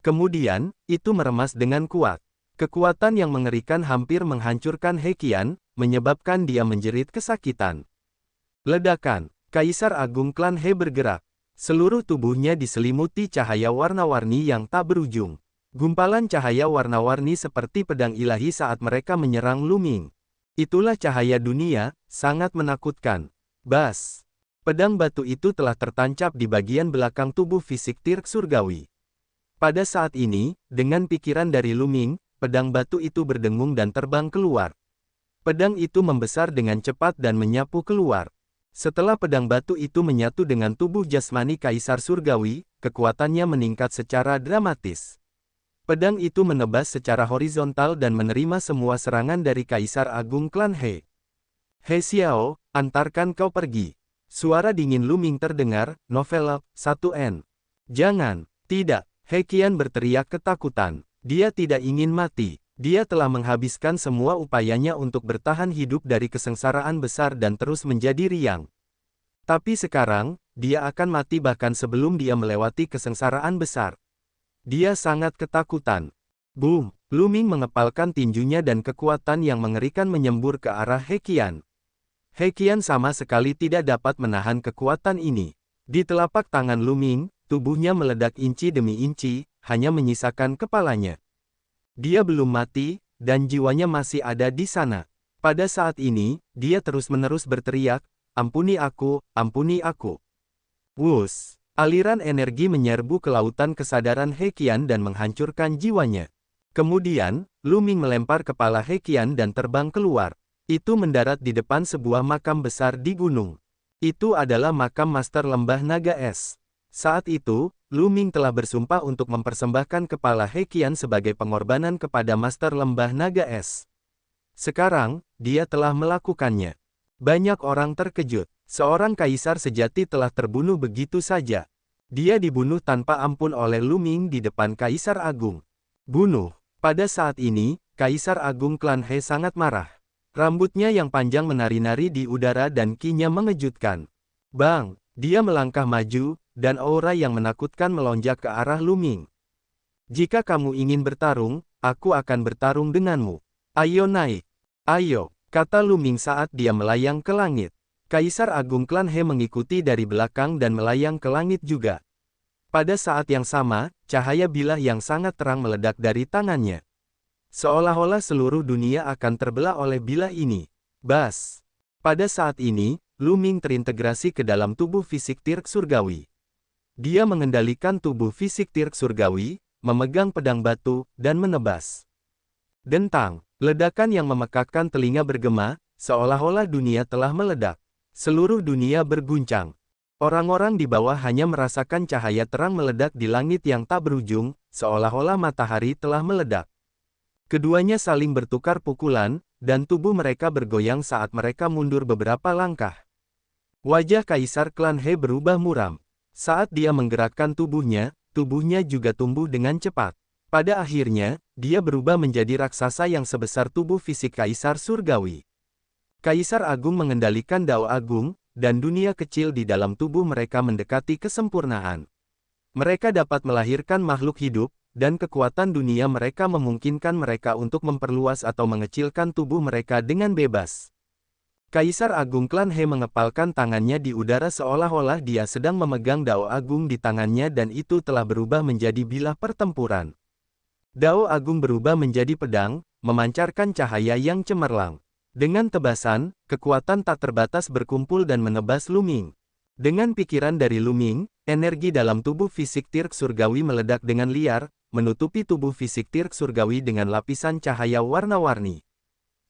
Speaker 1: Kemudian, itu meremas dengan kuat. Kekuatan yang mengerikan hampir menghancurkan He Qian, menyebabkan dia menjerit kesakitan. Ledakan, Kaisar Agung Klan He bergerak. Seluruh tubuhnya diselimuti cahaya warna-warni yang tak berujung. Gumpalan cahaya warna-warni seperti pedang ilahi saat mereka menyerang Lu Ming. Itulah cahaya dunia, sangat menakutkan. Bas! Pedang batu itu telah tertancap di bagian belakang tubuh fisik Tirk Surgawi. Pada saat ini, dengan pikiran dari Lu Ming, pedang batu itu berdengung dan terbang keluar. Pedang itu membesar dengan cepat dan menyapu keluar. Setelah pedang batu itu menyatu dengan tubuh jasmani Kaisar Surgawi, kekuatannya meningkat secara dramatis. Pedang itu menebas secara horizontal dan menerima semua serangan dari Kaisar Agung Klan He. He Xiao, antarkan kau pergi. Suara dingin Lu Ming terdengar, novel 1N. Jangan, tidak. He Qian berteriak ketakutan. Dia tidak ingin mati. Dia telah menghabiskan semua upayanya untuk bertahan hidup dari kesengsaraan besar dan terus menjadi riang. Tapi sekarang, dia akan mati bahkan sebelum dia melewati kesengsaraan besar. Dia sangat ketakutan. Boom! Lu Ming mengepalkan tinjunya dan kekuatan yang mengerikan menyembur ke arah He Qian. He Qian sama sekali tidak dapat menahan kekuatan ini. Di telapak tangan Lu Ming, tubuhnya meledak inci demi inci, hanya menyisakan kepalanya. Dia belum mati, dan jiwanya masih ada di sana. Pada saat ini, dia terus-menerus berteriak, ampuni aku, ampuni aku. Wus! Aliran energi menyerbu ke lautan kesadaran He Qian dan menghancurkan jiwanya. Kemudian, Lu Ming melempar kepala He Qian dan terbang keluar. Itu mendarat di depan sebuah makam besar di gunung. Itu adalah makam Master Lembah Naga Es. Saat itu, Lu Ming telah bersumpah untuk mempersembahkan kepala He Qian sebagai pengorbanan kepada Master Lembah Naga Es. Sekarang, dia telah melakukannya. Banyak orang terkejut. Seorang kaisar sejati telah terbunuh begitu saja. Dia dibunuh tanpa ampun oleh Lu Ming di depan Kaisar Agung. Bunuh. Pada saat ini, Kaisar Agung Klan He sangat marah. Rambutnya yang panjang menari-nari di udara dan kinya mengejutkan. Bang! Dia melangkah maju, dan aura yang menakutkan melonjak ke arah Lu Ming. Jika kamu ingin bertarung, aku akan bertarung denganmu. Ayo naik. Ayo, kata Lu Ming saat dia melayang ke langit. Kaisar Agung Klan He mengikuti dari belakang dan melayang ke langit juga. Pada saat yang sama, cahaya bilah yang sangat terang meledak dari tangannya. Seolah-olah seluruh dunia akan terbelah oleh bilah ini. Bas! Pada saat ini, Lu Ming terintegrasi ke dalam tubuh fisik Tirk Surgawi. Dia mengendalikan tubuh fisik Tirk Surgawi, memegang pedang batu, dan menebas. Dentang, ledakan yang memekakkan telinga bergema, seolah-olah dunia telah meledak. Seluruh dunia berguncang. Orang-orang di bawah hanya merasakan cahaya terang meledak di langit yang tak berujung, seolah-olah matahari telah meledak. Keduanya saling bertukar pukulan, dan tubuh mereka bergoyang saat mereka mundur beberapa langkah. Wajah Kaisar Klan He berubah muram. Saat dia menggerakkan tubuhnya juga tumbuh dengan cepat. Pada akhirnya, dia berubah menjadi raksasa yang sebesar tubuh fisik Kaisar Surgawi. Kaisar Agung mengendalikan Dao Agung, dan dunia kecil di dalam tubuh mereka mendekati kesempurnaan. Mereka dapat melahirkan makhluk hidup, dan kekuatan dunia mereka memungkinkan mereka untuk memperluas atau mengecilkan tubuh mereka dengan bebas. Kaisar Agung Klan He mengepalkan tangannya di udara seolah-olah dia sedang memegang Dao Agung di tangannya dan itu telah berubah menjadi bilah pertempuran. Dao Agung berubah menjadi pedang, memancarkan cahaya yang cemerlang. Dengan tebasan, kekuatan tak terbatas berkumpul dan menebas Lu Ming. Dengan pikiran dari Lu Ming, energi dalam tubuh fisik Tirk Surgawi meledak dengan liar, menutupi tubuh fisik Tirk Surgawi dengan lapisan cahaya warna-warni.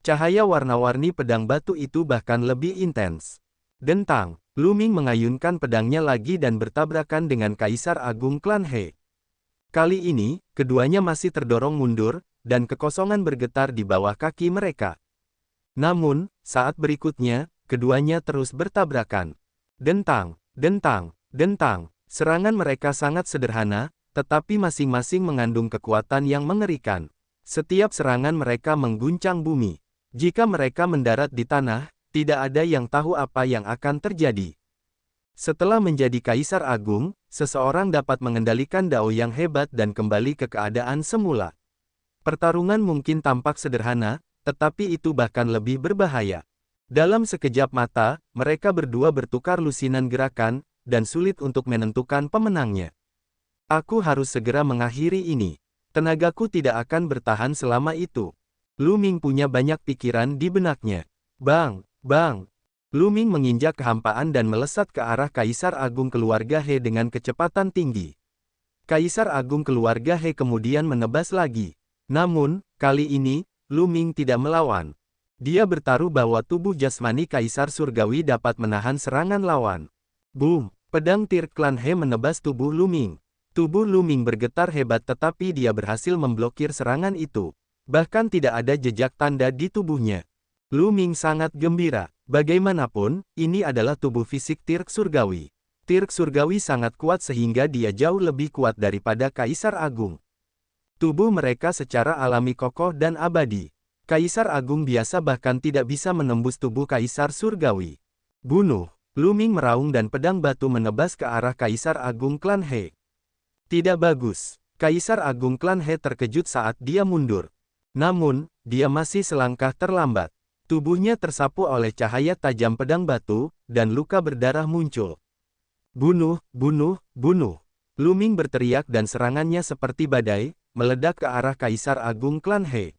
Speaker 1: Cahaya warna-warni pedang batu itu bahkan lebih intens. Dentang, Lu Ming mengayunkan pedangnya lagi dan bertabrakan dengan Kaisar Agung Klan He. Kali ini, keduanya masih terdorong mundur, dan kekosongan bergetar di bawah kaki mereka. Namun, saat berikutnya, keduanya terus bertabrakan. Dentang, dentang, dentang. Serangan mereka sangat sederhana, tetapi masing-masing mengandung kekuatan yang mengerikan. Setiap serangan mereka mengguncang bumi. Jika mereka mendarat di tanah, tidak ada yang tahu apa yang akan terjadi. Setelah menjadi Kaisar Agung, seseorang dapat mengendalikan Dao yang hebat dan kembali ke keadaan semula. Pertarungan mungkin tampak sederhana, tetapi itu bahkan lebih berbahaya. Dalam sekejap mata, mereka berdua bertukar lusinan gerakan, dan sulit untuk menentukan pemenangnya. Aku harus segera mengakhiri ini. Tenagaku tidak akan bertahan selama itu. Lu Ming punya banyak pikiran di benaknya. Bang, bang. Lu Ming menginjak kehampaan dan melesat ke arah Kaisar Agung Keluarga He dengan kecepatan tinggi. Kaisar Agung Keluarga He kemudian menebas lagi. Namun, kali ini, Lu Ming tidak melawan. Dia bertaruh bahwa tubuh jasmani Kaisar Surgawi dapat menahan serangan lawan. Boom! Pedang Tirk Klan He menebas tubuh Lu Ming. Tubuh Lu Ming bergetar hebat tetapi dia berhasil memblokir serangan itu. Bahkan tidak ada jejak tanda di tubuhnya. Lu Ming sangat gembira. Bagaimanapun, ini adalah tubuh fisik Tirk Surgawi. Tirk Surgawi sangat kuat sehingga dia jauh lebih kuat daripada Kaisar Agung. Tubuh mereka secara alami kokoh dan abadi. Kaisar Agung biasa bahkan tidak bisa menembus tubuh Kaisar Surgawi. Bunuh! Lu Ming meraung dan pedang batu menebas ke arah Kaisar Agung Klan He. Tidak bagus. Kaisar Agung Klan He terkejut saat dia mundur. Namun, dia masih selangkah terlambat. Tubuhnya tersapu oleh cahaya tajam pedang batu, dan luka berdarah muncul. Bunuh, bunuh, bunuh. Lu Ming berteriak dan serangannya seperti badai, meledak ke arah Kaisar Agung Klan He.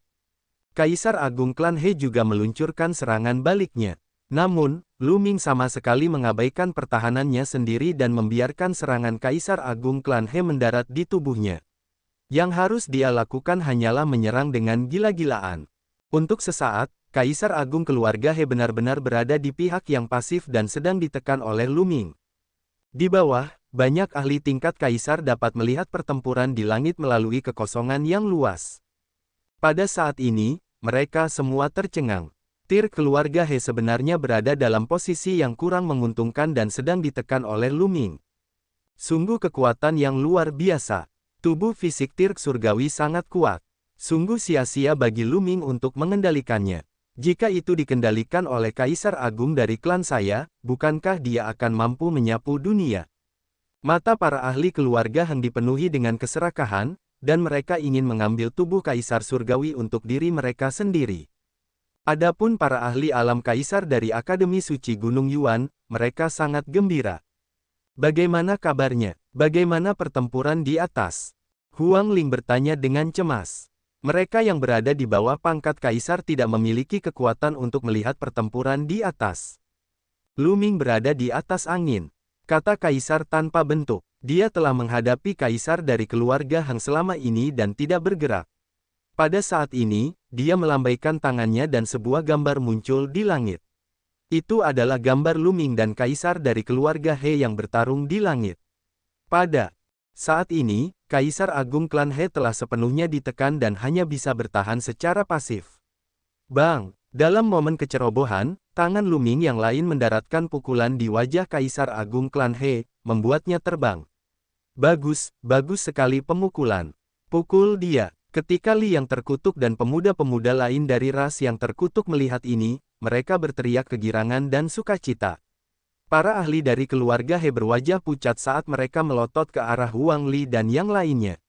Speaker 1: Kaisar Agung Klan He juga meluncurkan serangan baliknya. Namun, Lu Ming sama sekali mengabaikan pertahanannya sendiri dan membiarkan serangan Kaisar Agung Klan He mendarat di tubuhnya. Yang harus dia lakukan hanyalah menyerang dengan gila-gilaan. Untuk sesaat, Kaisar Agung Keluarga He benar-benar berada di pihak yang pasif dan sedang ditekan oleh Lu Ming. Di bawah, banyak ahli tingkat Kaisar dapat melihat pertempuran di langit melalui kekosongan yang luas. Pada saat ini, mereka semua tercengang. Tirk Keluarga He sebenarnya berada dalam posisi yang kurang menguntungkan dan sedang ditekan oleh Lu Ming. Sungguh kekuatan yang luar biasa. Tubuh fisik Tirk Surgawi sangat kuat. Sungguh sia-sia bagi Lu Ming untuk mengendalikannya. Jika itu dikendalikan oleh Kaisar Agung dari klan saya, bukankah dia akan mampu menyapu dunia? Mata para ahli keluarga Heng dipenuhi dengan keserakahan, dan mereka ingin mengambil tubuh Kaisar Surgawi untuk diri mereka sendiri. Adapun para ahli alam Kaisar dari Akademi Suci Gunung Yuan, mereka sangat gembira. Bagaimana kabarnya? Bagaimana pertempuran di atas? Huang Ling bertanya dengan cemas. Mereka yang berada di bawah pangkat kaisar tidak memiliki kekuatan untuk melihat pertempuran di atas. Lu Ming berada di atas angin, kata kaisar tanpa bentuk. Dia telah menghadapi kaisar dari keluarga Han selama ini dan tidak bergerak. Pada saat ini, dia melambaikan tangannya dan sebuah gambar muncul di langit. Itu adalah gambar Lu Ming dan kaisar dari keluarga He yang bertarung di langit. Pada saat ini, Kaisar Agung Klan He telah sepenuhnya ditekan dan hanya bisa bertahan secara pasif. Bang! Dalam momen kecerobohan, tangan Lu Ming yang lain mendaratkan pukulan di wajah Kaisar Agung Klan He, membuatnya terbang. Bagus, bagus sekali pemukulan. Pukul dia. Ketika Li yang terkutuk dan pemuda-pemuda lain dari ras yang terkutuk melihat ini, mereka berteriak kegirangan dan sukacita. Para ahli dari keluarga He berwajah pucat saat mereka melotot ke arah Huang Li dan yang lainnya.